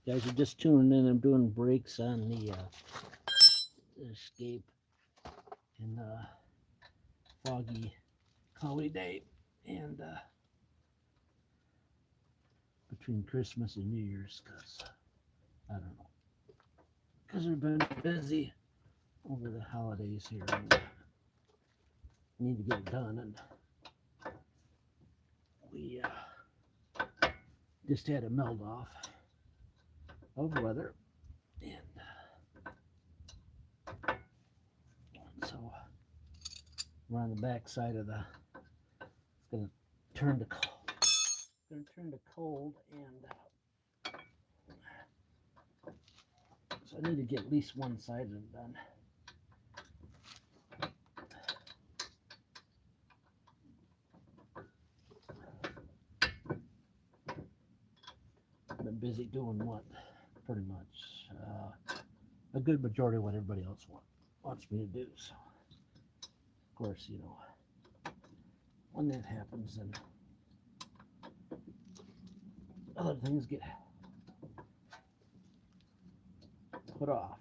Guys are just tuning in. I'm doing brakes on the Escape in the foggy, cloudy day, and between Christmas and New Year's, because I don't know, because we've been busy over the holidays here, and need to get it done, and we just had a melt off of weather, and so we're on the back side of the, it's going to turn to cold, and so I need to get at least one side of it done. I've been busy doing what, pretty much a good majority of what everybody else wants me to do. So, of course, you know, when that happens, then other things get put off.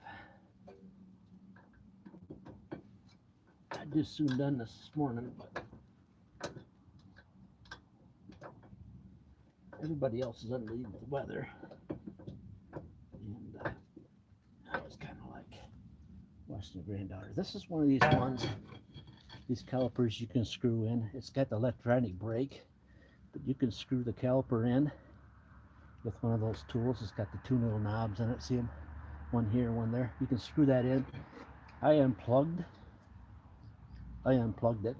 I just soon done this morning, but everybody else is under the weather, and I was kind of like watching the granddaughter. This is one of these ones, these calipers you can screw in. It's got the electronic brake, but you can screw the caliper in with one of those tools. It's got the two little knobs in it. See them? One here, one there. You can screw that in. I unplugged it.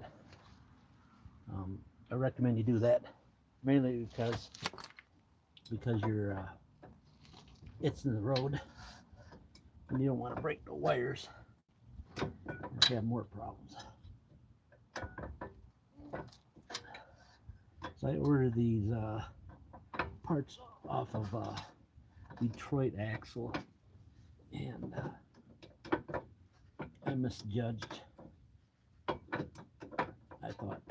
I recommend you do that, mainly because you're it's in the road, and you don't want to break the wires and have more problems. So I ordered these parts off of Detroit Axle, and I misjudged. I thought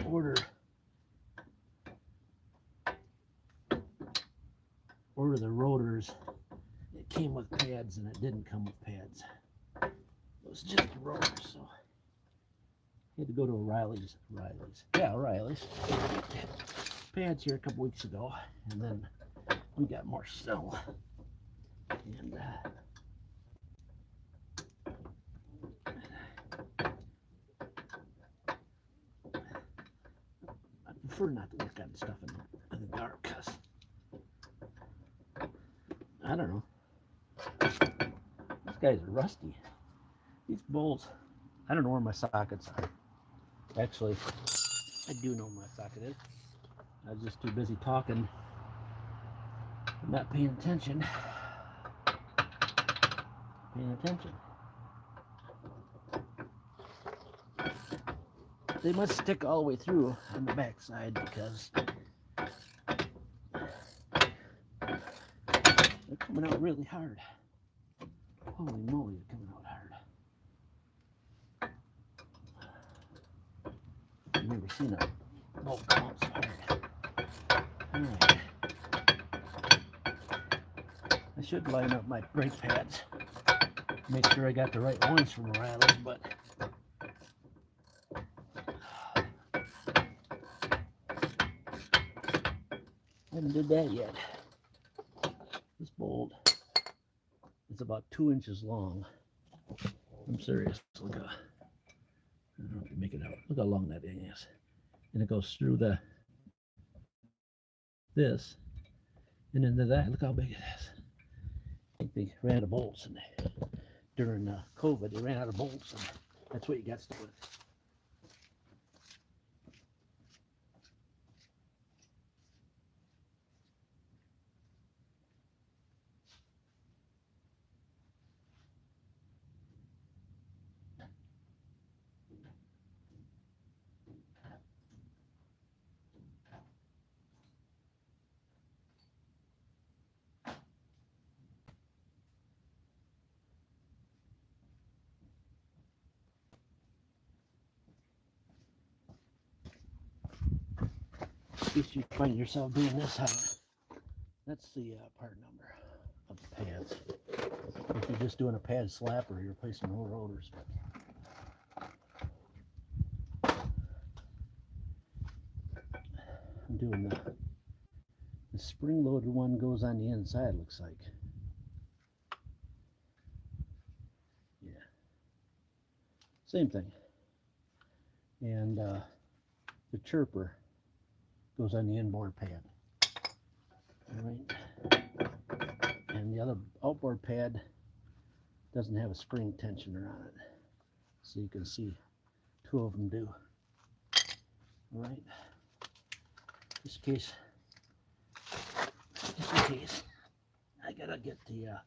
order the rotors. It came with pads, and it didn't come with pads. It was just the rotors, so I had to go to O'Reilly's. Yeah, O'Reilly's. Pads here a couple weeks ago, and then we got more snow, and I prefer not to work on stuff in the dark, because I don't know, these guys are rusty. These bolts, I don't know where my sockets are. Actually, I do know where my socket is. I was just too busy talking, not paying attention. They must stick all the way through on the back side, because they're coming out really hard. Holy moly, they're coming out hard. I've never seen a bolt come out so hard. Alright. I should line up my brake pads. Make sure I got the right ones from O'Reilly's, but I haven't did that yet. This bolt is about 2 inches long. I'm serious. Look, I don't know if you make it out. Look how long that thing is. And it goes through this and into that. Look how big it is. I think they ran out of bolts, and during COVID, they ran out of bolts, and that's what you got stuck with. In case you find yourself doing this, that's the part number. of pads. If you're just doing a pad slap or you're replacing whole rotors. I'm doing the spring-loaded one goes on the inside, looks like. Yeah. Same thing. And the chirper goes on the inboard pad. All right. And the other outboard pad doesn't have a spring tensioner on it. So you can see two of them do. All right. Just in case, I gotta get the, a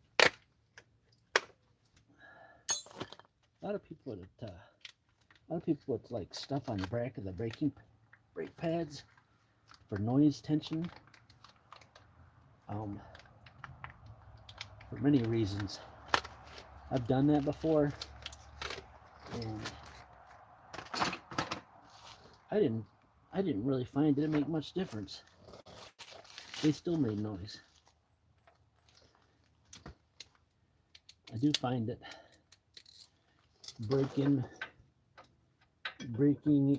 lot of people with like stuff on the back of the brake pads for noise tension. For many reasons. I've done that before, and I didn't really find it make much difference. They still made noise. I do find that breaking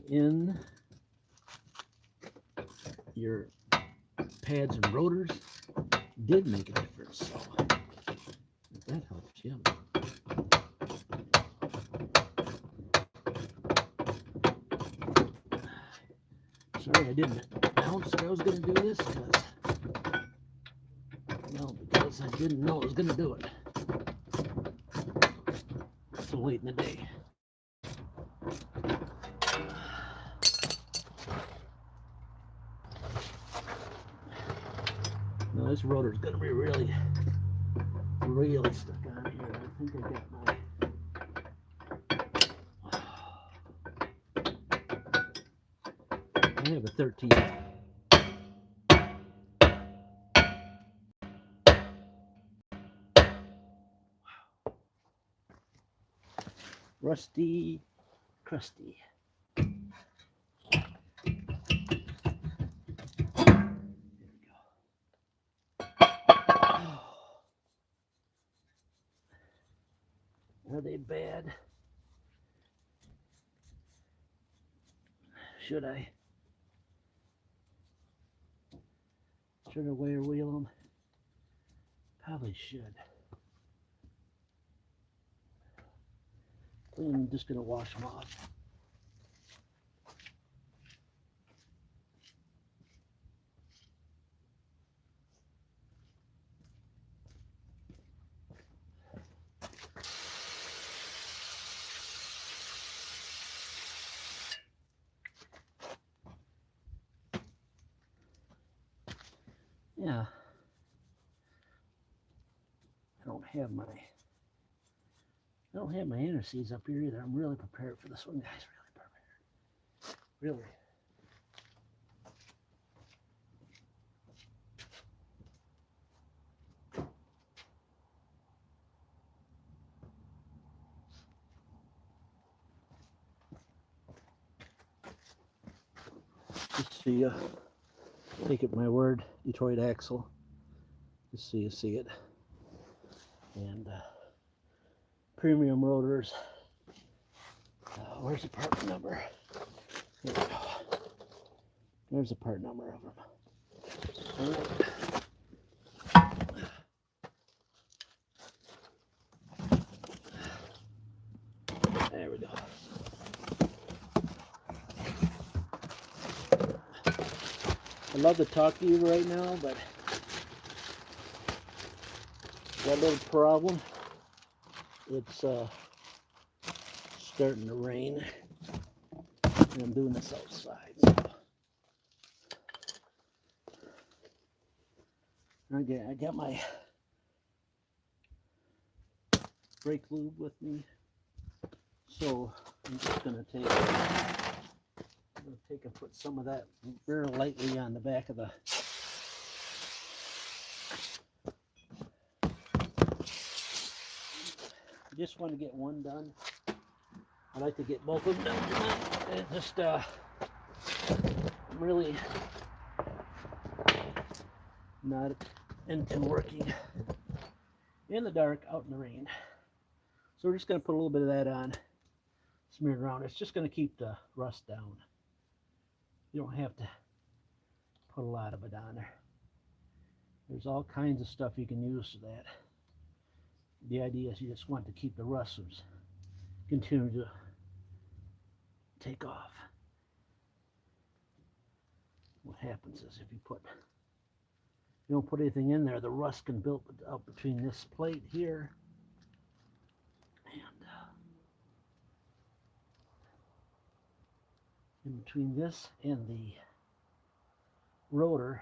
in your pads and rotors did make a difference. So if that helps you. Sorry, I didn't announce that I was going to do this because I didn't know I was going to do it. So late in the day. Now this rotor is going to be really stuck on here. I think I got my. I have a 13. Rusty, crusty. There we go. Are they bad? Should I wear wheel them? Probably should. I'm just going to wash them off. Yeah. I don't have my inner seats up here either. I'm really prepared for this one, guys. Really prepared. Really. Just so you take it my word, Detroit axle. Just so you see it. And premium rotors. Where's the part number? Here we go. There's the part number of them. All right. There we go. I'd love to talk to you right now, but got a little problem. It's starting to rain, and I'm doing this outside. So I got my brake lube with me, so I'm just gonna take and put some of that very lightly on the back of the. I just want to get one done. I like to get both of them done tonight. And just I'm really not into working in the dark, out in the rain. So we're just going to put a little bit of that on, smeared around. It's just going to keep the rust down. You don't have to put a lot of it on there. There's all kinds of stuff you can use for that. The idea is you just want to keep the rust from continuing to take off. What happens is if you don't put anything in there, the rust can build up between this plate here and in between this and the rotor,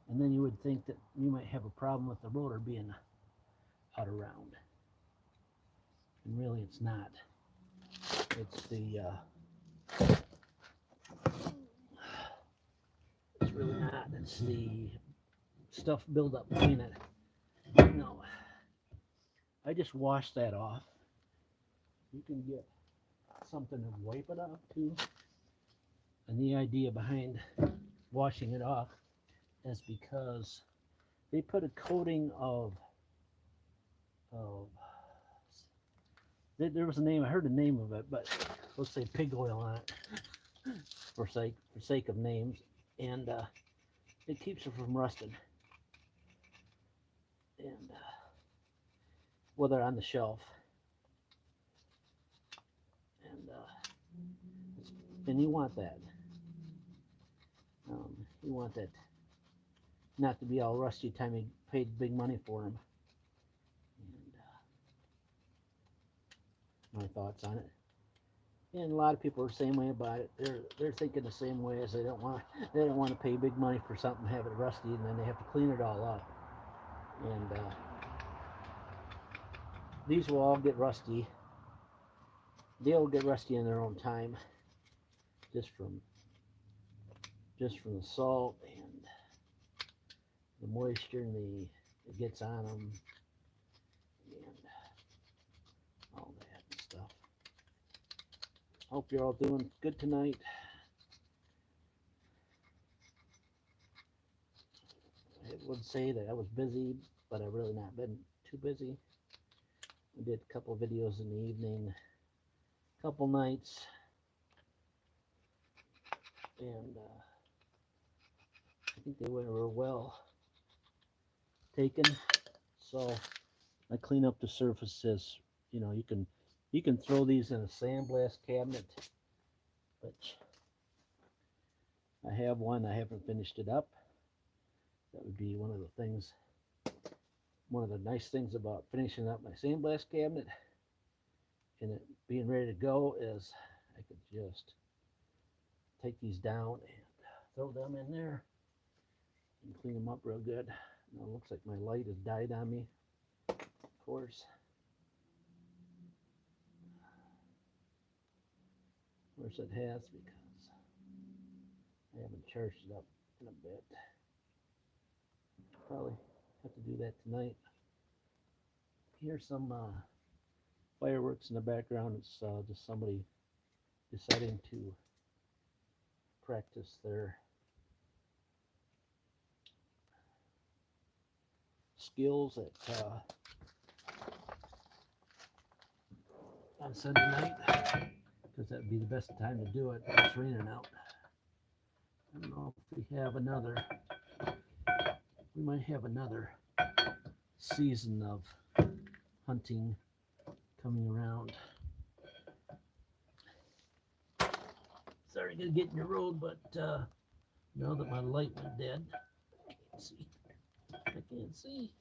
and then you would think that you might have a problem with the rotor being out of round, and really it's not. It's the it's really not. It's the stuff build up between it. No, I just washed that off. You can get something to wipe it off too. And the idea behind washing it off is because they put a coating of there was a name, I heard the name of it, but let's say pig oil on it for sake of names, and it keeps it from rusting, and whether on the shelf, and you want that. You want that not to be all rusty time you paid big money for them. And my thoughts on it. And a lot of people are the same way about it. They're thinking the same way, as they don't want to pay big money for something, have it rusty, and then they have to clean it all up. And these will all get rusty. They'll get rusty in their own time, just from the salt and the moisture and it gets on them and all that stuff. Hope you're all doing good tonight. I would say that I was busy, but I've really not been too busy. I did a couple of videos in the evening, a couple nights, and I think they were well taken. So I clean up the surfaces. You know, you can throw these in a sandblast cabinet, which I have one. I haven't finished it up. That would be one of the things, one of the nice things about finishing up my sandblast cabinet and it being ready to go is I could just take these down and throw them in there and clean them up real good. Now it looks like my light has died on me, of course. Of course it has, because I haven't charged it up in a bit. Probably have to do that tonight. Here's some fireworks in the background. It's just somebody deciding to practice their skills at on Sunday night, because that would be the best time to do it. It's raining out. I don't know if we have another. We might have another season of hunting coming around. Sorry to get in your road, but now that my light went dead, I can't see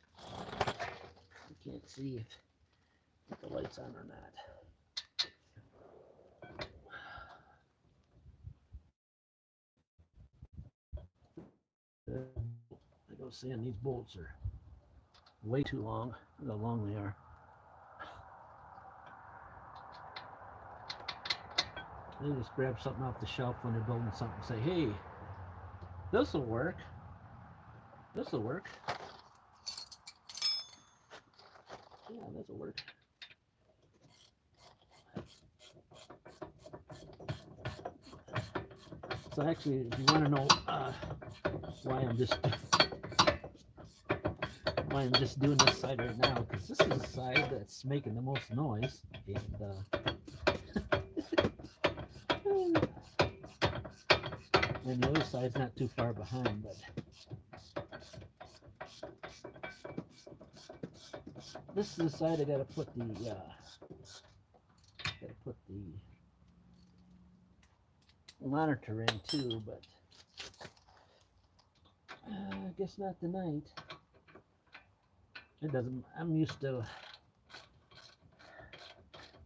if the light's on or not. I go saying these bolts are way too long. Look how long they are. They just grab something off the shelf when they're building something and say, hey, this will work. This will work. Yeah, this will work. So actually, if you want to know why why I'm just doing this side right now, because this is the side that's making the most noise. And the other side's not too far behind, but this is the side I gotta put the monitor in too, but I guess not tonight. It doesn't. I'm used to.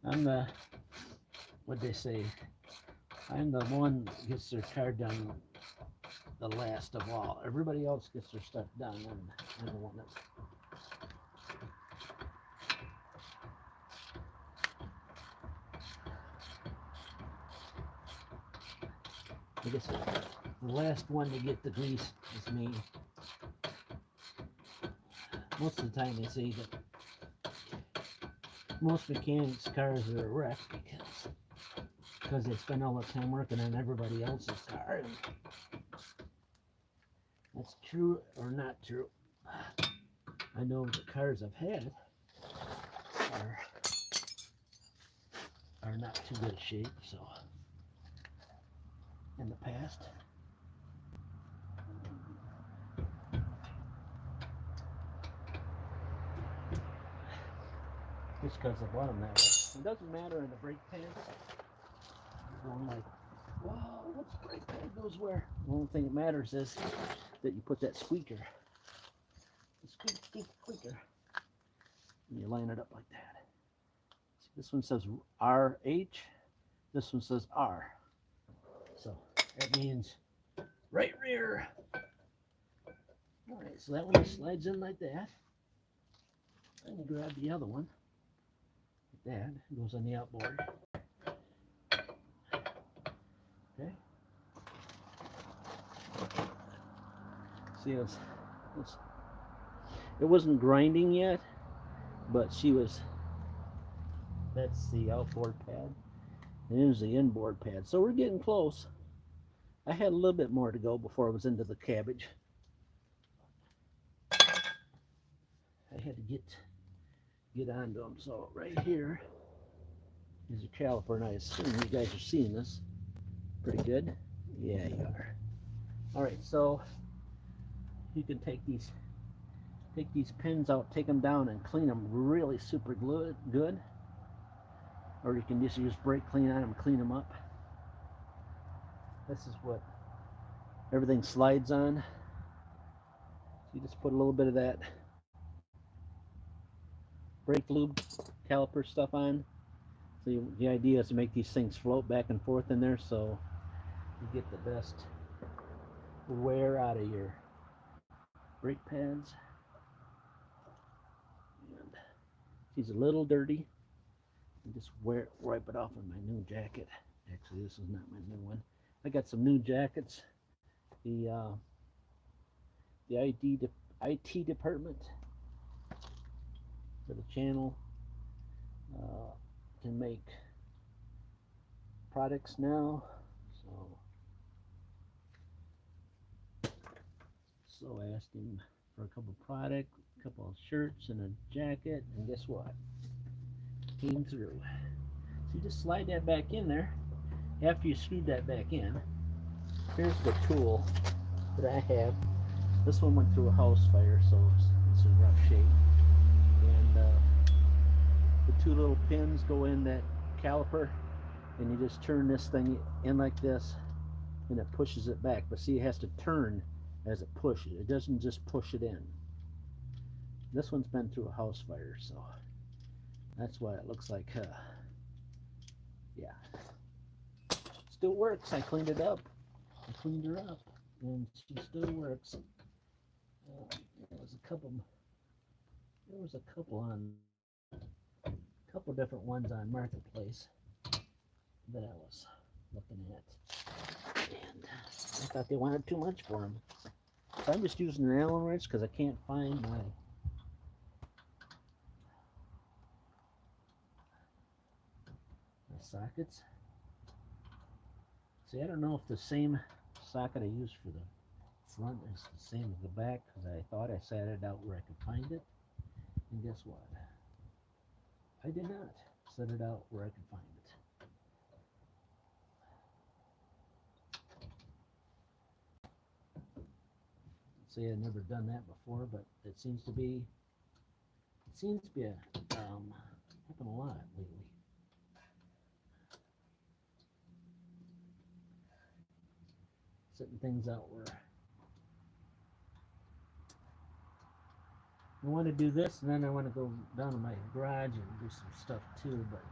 I'm the. What they say. I'm the one that gets their car done the last of all. Everybody else gets their stuff done, and I'm the one that. I guess the last one to get the grease is me. Most of the time they say that most mechanics' cars are a wreck because they spend all the time working on everybody else's car. And that's true or not true. I know the cars I've had are not too good a shape, so in the past. Just because I bought them that way. It doesn't matter in the brake pads. I'm like, whoa, what's brake pad goes where? The only thing that matters is that you put that squeaker. The squeaker. And you line it up like that. See, this one says RH. This one says R. So that means right rear. All right, so that one just slides in like that. Then you grab the other one. Like that. It goes on the outboard. Okay. See, it wasn't grinding yet, but that's the outboard pad. And here's the inboard pad. So we're getting close. I had a little bit more to go before I was into the cabbage. I had to get onto them. So right here is a caliper, and I assume you guys are seeing this pretty good. Yeah, you are. All right, so you can take these pins out, take them down, and clean them really super good. Or you can just use brake clean on them, clean them up. This is what everything slides on. So you just put a little bit of that brake lube caliper stuff on. So the idea is to make these things float back and forth in there, so you get the best wear out of your brake pads. And she's a little dirty. Just wipe it off with my new jacket. Actually, this is not my new one. I got some new jackets. The IT department for the channel can make products now. So I asked him for a couple of products, a couple of shirts, and a jacket, and guess what? Came through. So you just slide that back in there. After you screwed that back in, here's the tool that I have. This one went through a house fire, so it's in rough shape. And the two little pins go in that caliper, and you just turn this thing in like this, and it pushes it back. But see, it has to turn as it pushes. It doesn't just push it in. This one's been through a house fire, so that's why it looks like, yeah. Still works. I cleaned it up. I cleaned her up, and she still works. There was a couple different ones on Marketplace that I was looking at, and I thought they wanted too much for them. So I'm just using an Allen wrench because I can't find my sockets. See, I don't know if the same socket I used for the front is the same as the back because I thought I sat it out where I could find it. And guess what? I did not set it out where I could find it. Say I've never done that before, but it seems to be happen a lot lately. Setting things out where I want to do this, and then I want to go down to my garage and do some stuff too, but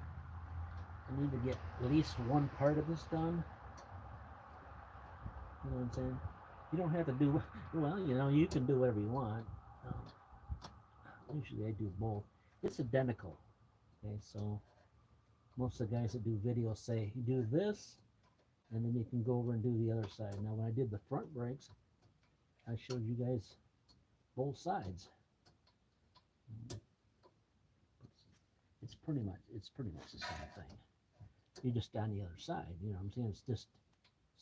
I need to get at least one part of this done. You know what I'm saying? You don't have to do, well, you know, you can do whatever you want. Usually I do both. It's identical. Okay, so most of the guys that do videos say, you do this, and then you can go over and do the other side. Now, when I did the front brakes, I showed you guys both sides. It's pretty much the same thing. You're just on the other side. You know what I'm saying? It's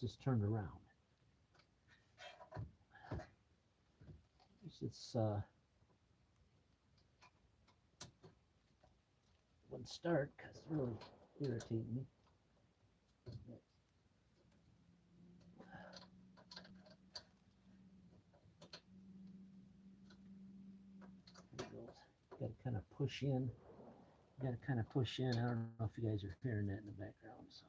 just turned around. It's wouldn't start because it's really irritating me. Got to kind of push in. Got to kind of push in. I don't know if you guys are hearing that in the background. So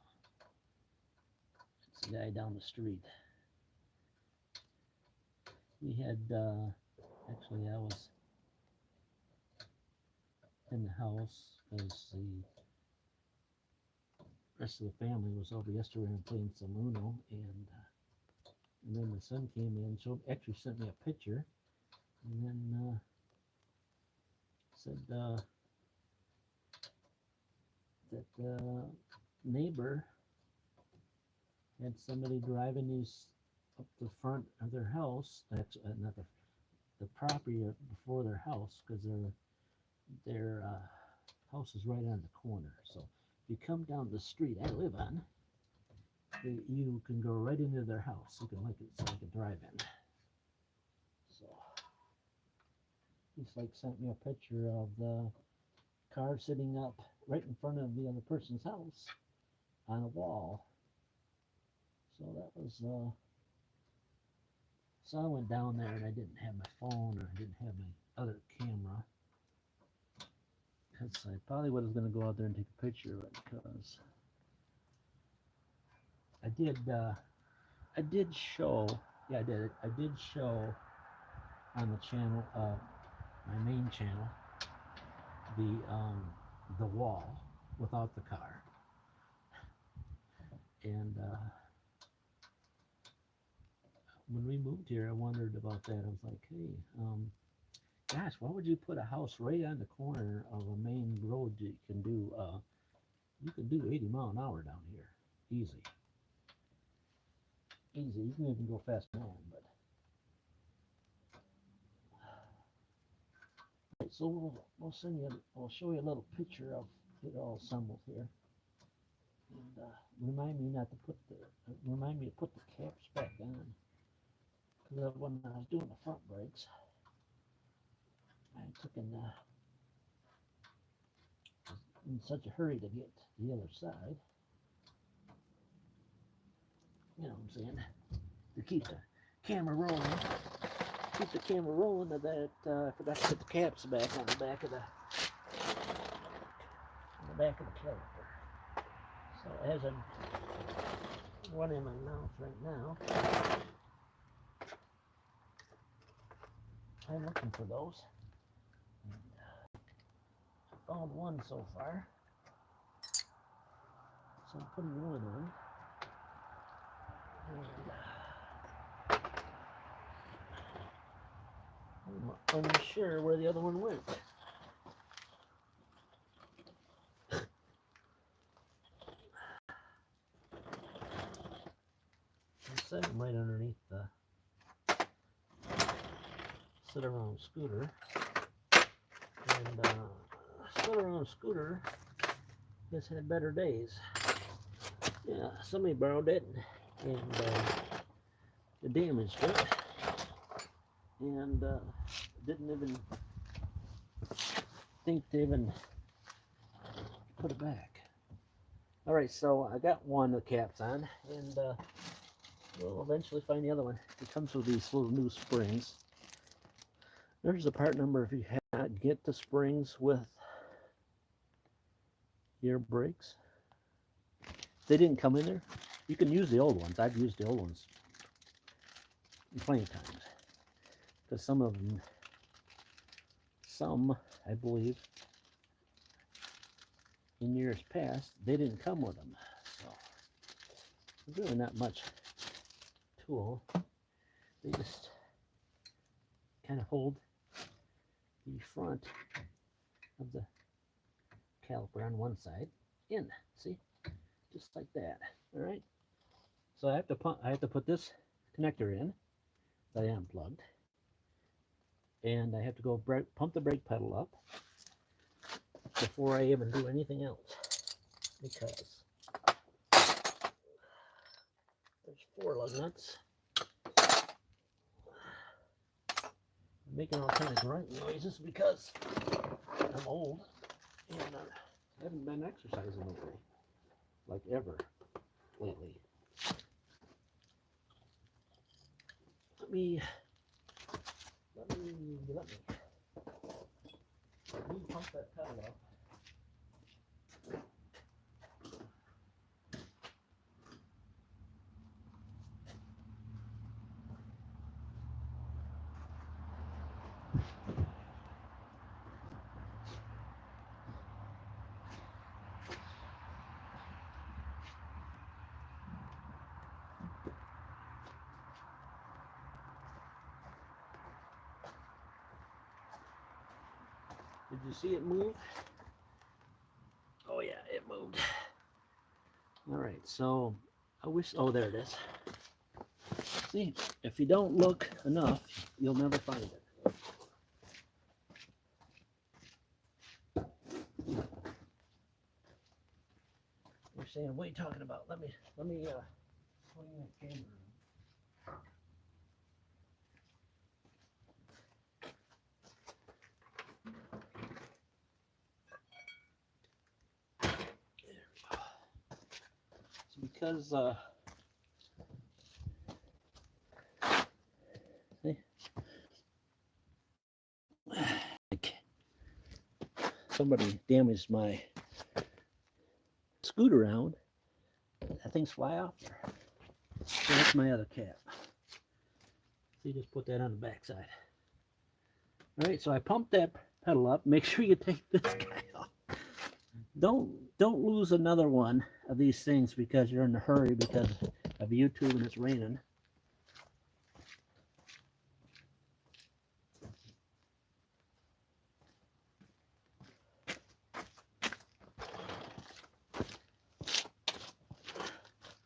it's a guy down the street. We had actually I was in the house because the rest of the family was over yesterday and playing some Uno, and then my son came in, actually sent me a picture, and then said that the neighbor had somebody driving these up the front of their house, actually not the property before their house, because their house is right on the corner. So if you come down the street I live on, you can go right into their house. You can it's like a drive-in. So he's like sent me a picture of the car sitting up right in front of the other person's house on a wall. So that was so I went down there and I didn't have my phone, or I didn't have my other camera, because I probably was going to go out there and take a picture of it, because I did show on the channel, my main channel, the wall without the car, and when we moved here, I wondered about that. I was like, hey, gosh, why would you put a house right on the corner of a main road that you can do 80 mile an hour down here, easy. You can even go fast now, but so we'll show you a little picture of it all assembled here, and remind me to put the caps back on, because when I was doing the front brakes, I took in such a hurry to get to the other side. You know what I'm saying? To keep the camera rolling. That I forgot to put the caps back on the back of the character. So as I'm running my mouth right now, I'm looking for those. And, I found one so far. So I'm putting one on. I'm unsure where the other one went. I set them right underneath the sit-around scooter. And sit-around scooter has had better days. Yeah, somebody borrowed it, and damaged it, and didn't even think to even put it back. All right, so I got one of the caps on, and we'll eventually find the other one. It comes with these little new springs. There's the part number if you cannot get the springs with your brakes. They didn't come in there. You can use the old ones. I've used the old ones plenty of times. Because some of them, I believe, in years past, they didn't come with them. So, really not much tool. They just kind of hold the front of the caliper on one side in. See? Just like that. All right. So I have to put this connector in that I unplugged, and I have to go pump the brake pedal up before I even do anything else, because there's 4 lug nuts. I'm making all kinds of grunt noises because I'm old and I haven't been exercising lately, like ever lately. Let me pump that pedal up. Did you see it move? Oh yeah, it moved. All right, so I wish, oh, there it is. See, if you don't look enough, you'll never find it. You're saying, what are you talking about? Let me swing that camera around. Because see, like somebody damaged my scoot around, that thing's fly off there. So that's my other cap. So you just put that on the back side. All right, so I pumped that pedal up. Make sure you take this guy off. Don't lose another one of these things because you're in a hurry because of YouTube and it's raining.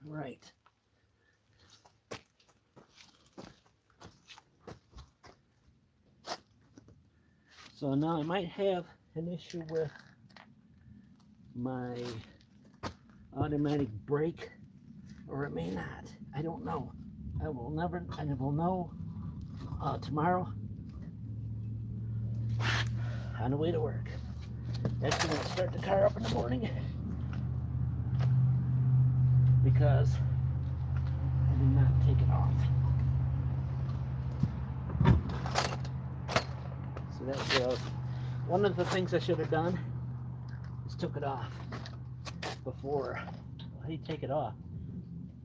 Right. So now I might have an issue with my automatic brake, or it may not. I don't know. I will know tomorrow on the way to work. That's when I start the car up in the morning because I did not take it off. So that's one of the things I should have done is took it off before. How do you take it off?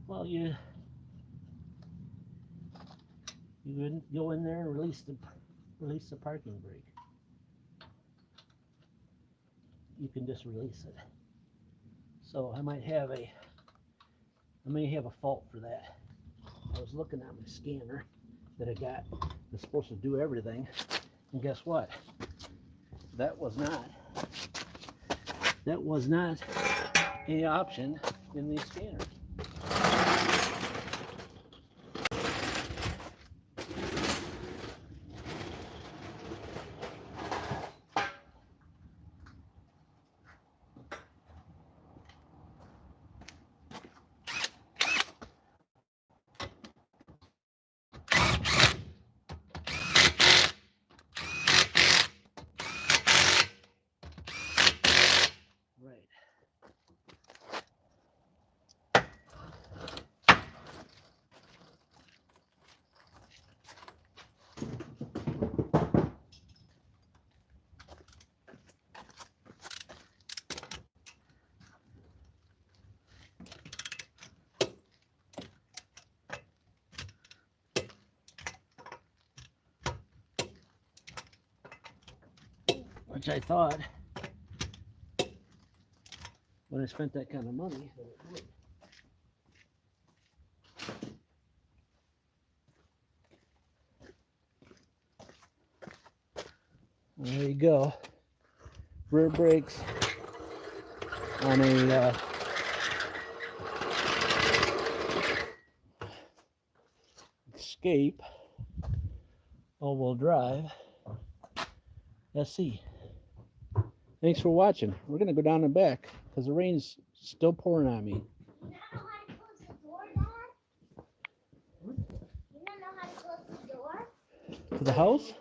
Well, you go in there and release the parking brake. You can just release it. So I may have a fault for that. I was looking at my scanner that I got that's supposed to do everything, and guess what? That was not an option in these scanners. which I thought when I spent that kind of money that it would. There you go. Rear brakes on a Escape all-wheel drive SE. Thanks for watching. We're gonna go down and back because the rain's still pouring on me. You don't know how to close the door, Dad? You don't know how to close the door? To the house?